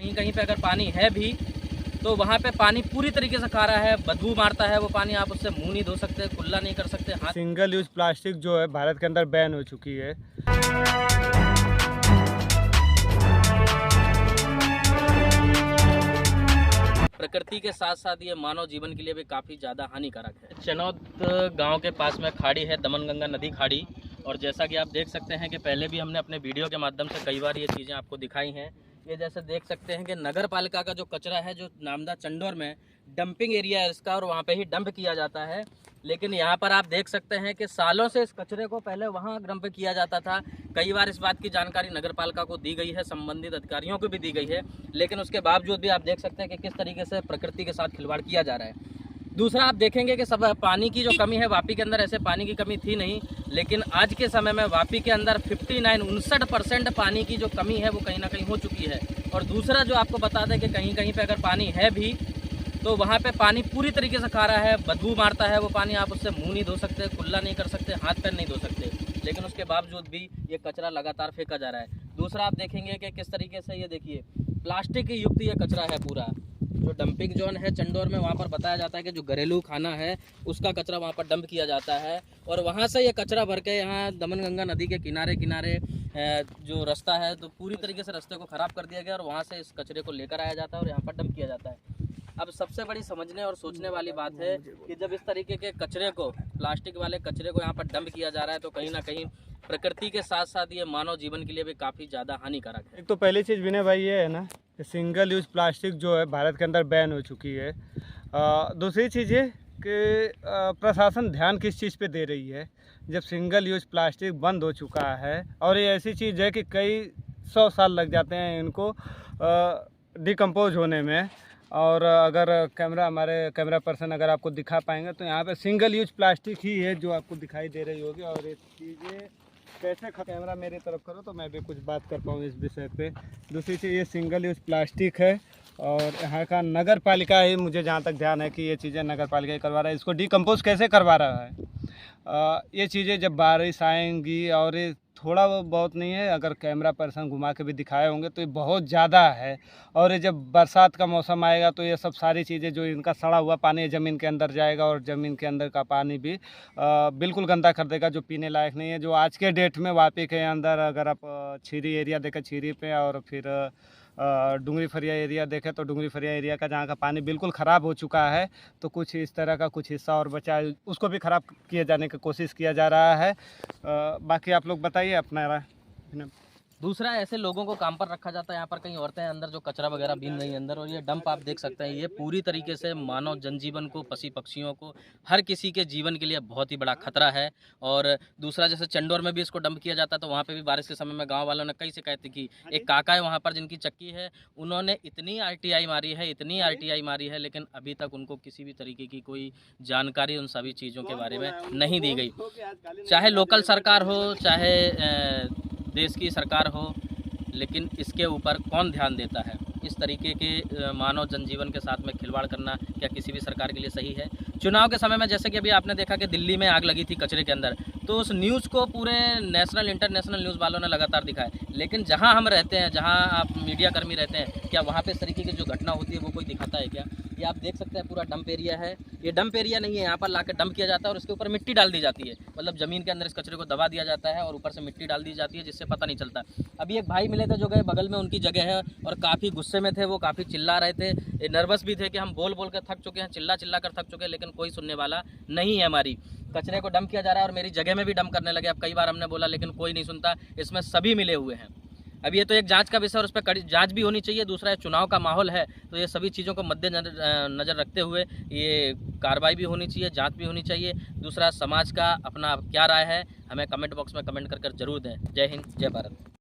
कहीं कहीं पे अगर पानी है भी तो वहाँ पे पानी पूरी तरीके से खारा है, बदबू मारता है वो पानी। आप उससे मुंह नहीं धो सकते, कुल्ला नहीं कर सकते, हाथ। सिंगल यूज प्लास्टिक जो है भारत के अंदर बैन हो चुकी है। प्रकृति के साथ साथ ये मानव जीवन के लिए भी काफ़ी ज़्यादा हानिकारक है। चनौद गांव के पास में खाड़ी है, दमनगंगा नदी खाड़ी। और जैसा कि आप देख सकते हैं कि पहले भी हमने अपने वीडियो के माध्यम से कई बार ये चीज़ें आपको दिखाई हैं। ये जैसे देख सकते हैं कि नगर पालिका का जो कचरा है, जो नामदा चंडोर में डंपिंग एरिया है इसका, और वहाँ पे ही डंप किया जाता है। लेकिन यहाँ पर आप देख सकते हैं कि सालों से इस कचरे को पहले वहाँ डंप किया जाता था। कई बार इस बात की जानकारी नगर पालिका को दी गई है, संबंधित अधिकारियों को भी दी गई है, लेकिन उसके बावजूद भी आप देख सकते हैं कि किस तरीके से प्रकृति के साथ खिलवाड़ किया जा रहा है। दूसरा आप देखेंगे कि सब पानी की जो कमी है, वापी के अंदर ऐसे पानी की कमी थी नहीं, लेकिन आज के समय में वापी के अंदर 59% पानी की जो कमी है वो कहीं ना कहीं हो चुकी है। और दूसरा जो आपको बता दें कि कहीं कहीं पे अगर पानी है भी तो वहाँ पे पानी पूरी तरीके से खारा है, बदबू मारता है वो पानी। आप उससे मुंह नहीं धो सकते, कुल्ला नहीं कर सकते, हाथ पैर नहीं धो सकते, लेकिन उसके बावजूद भी ये कचरा लगातार फेंका जा रहा है। दूसरा आप देखेंगे कि किस तरीके से ये देखिए प्लास्टिक युक्त ये कचरा है पूरा। जो डंपिंग जोन है चंडोर में, वहाँ पर बताया जाता है कि जो घरेलू खाना है उसका कचरा वहाँ पर डंप किया जाता है, और वहाँ से ये कचरा भर के यहाँ दमनगंगा नदी के किनारे किनारे जो रास्ता है तो पूरी तरीके से रास्ते को ख़राब कर दिया गया, और वहाँ से इस कचरे को लेकर आया जाता है और यहाँ पर डंप किया जाता है। अब सबसे बड़ी समझने और सोचने वाली बात है कि जब इस तरीके के कचरे को, प्लास्टिक वाले कचरे को यहाँ पर डंप किया जा रहा है तो कहीं ना कहीं प्रकृति के साथ साथ ये मानव जीवन के लिए भी काफ़ी ज़्यादा हानिकारक है। एक तो पहली चीज़ विनय भाई ये है ना कि सिंगल यूज प्लास्टिक जो है भारत के अंदर बैन हो चुकी है। दूसरी चीज़ ये कि प्रशासन ध्यान किस चीज़ पे दे रही है, जब सिंगल यूज प्लास्टिक बंद हो चुका है। और ये ऐसी चीज़ है कि कई 100 साल लग जाते हैं इनको डिकम्पोज होने में। और अगर हमारे कैमरा पर्सन अगर आपको दिखा पाएंगे तो यहाँ पे सिंगल यूज प्लास्टिक ही है जो आपको दिखाई दे रही होगी। और ये चीज़ें कैसे कैमरा मेरी तरफ करो तो मैं भी कुछ बात कर पाऊँ इस विषय पे। दूसरी चीज़ ये सिंगल यूज प्लास्टिक है, और यहाँ का नगर पालिका ही, मुझे जहाँ तक ध्यान है कि ये चीज़ें नगर पालिका ही करवा रहा है। इसको डिकम्पोज कैसे करवा रहा है, ये चीज़ें जब बारिश आएंगी, और ये थोड़ा बहुत नहीं है, अगर कैमरा पर्सन घुमा के भी दिखाए होंगे तो ये बहुत ज़्यादा है। और ये जब बरसात का मौसम आएगा तो ये सब सारी चीज़ें जो इनका सड़ा हुआ पानी ज़मीन के अंदर जाएगा, और ज़मीन के अंदर का पानी भी बिल्कुल गंदा कर देगा, जो पीने लायक नहीं है। जो आज के डेट में वापी के अंदर अगर आप छिरी एरिया देखें, छिरी पे, और फिर डुंगरी फरिया एरिया देखें तो डुंगरी फरिया एरिया का जहाँ का पानी बिल्कुल ख़राब हो चुका है, तो कुछ इस तरह का कुछ हिस्सा और बचा है, उसको भी ख़राब किए जाने की कोशिश किया जा रहा है। बाकी आप लोग बताइए अपना राय। दूसरा, ऐसे लोगों को काम पर रखा जाता है। यहाँ पर कई औरतें अंदर जो कचरा वगैरह बीन रही है अंदर, और ये डंप आप देख सकते हैं, ये पूरी तरीके से मानव जनजीवन को, पशु पक्षियों को, हर किसी के जीवन के लिए बहुत ही बड़ा खतरा है। और दूसरा, जैसे चंडोर में भी इसको डंप किया जाता है तो वहाँ पे भी बारिश के समय में गांव वालों ने कई शिकायतें की। एक काका है वहाँ पर जिनकी चक्की है, उन्होंने इतनी RTI मारी है, इतनी RTI मारी है, लेकिन अभी तक उनको किसी भी तरीके की कोई जानकारी उन सभी चीज़ों के बारे में नहीं दी गई। चाहे लोकल सरकार हो, चाहे देश की सरकार हो, लेकिन इसके ऊपर कौन ध्यान देता है? इस तरीके के मानव जनजीवन के साथ में खिलवाड़ करना क्या किसी भी सरकार के लिए सही है? चुनाव के समय में जैसे कि अभी आपने देखा कि दिल्ली में आग लगी थी कचरे के अंदर, तो उस न्यूज़ को पूरे नेशनल इंटरनेशनल न्यूज़ वालों ने लगातार दिखाया, लेकिन जहां हम रहते हैं, जहां आप मीडिया कर्मी रहते हैं, क्या वहां पे इस तरीके की जो घटना होती है वो कोई दिखाता है क्या? ये आप देख सकते हैं पूरा डंप एरिया है। ये डंप एरिया नहीं है, यहाँ पर लाकर डंप किया जाता है और उसके ऊपर मिट्टी डाल दी जाती है, मतलब ज़मीन के अंदर इस कचरे को दबा दिया जाता है और ऊपर से मिट्टी डाल दी जाती है, जिससे पता नहीं चलता। अभी एक भाई मिले थे जो गए बगल में उनकी जगह है, और काफ़ी गुस्से में थे, वो काफ़ी चिल्ला रहे थे, नर्वस भी थे कि हम बोल बोल कर थक चुके हैं, चिल्ला चिल्ला कर थक चुके हैं, लेकिन कोई सुनने वाला नहीं है। हमारी कचरे को डंप किया जा रहा है और मेरी जगह में भी डंप करने लगे। अब कई बार हमने बोला लेकिन कोई नहीं सुनता, इसमें सभी मिले हुए हैं। अब ये तो एक जांच का विषय और उस पर कड़ी जांच भी होनी चाहिए। दूसरा, ये चुनाव का माहौल है, तो ये सभी चीज़ों को मद्देनजर रखते हुए ये कार्रवाई भी होनी चाहिए, जांच भी होनी चाहिए। दूसरा, समाज का अपना क्या राय है हमें कमेंट बॉक्स में कमेंट कर जरूर दें। जय हिंद, जय भारत।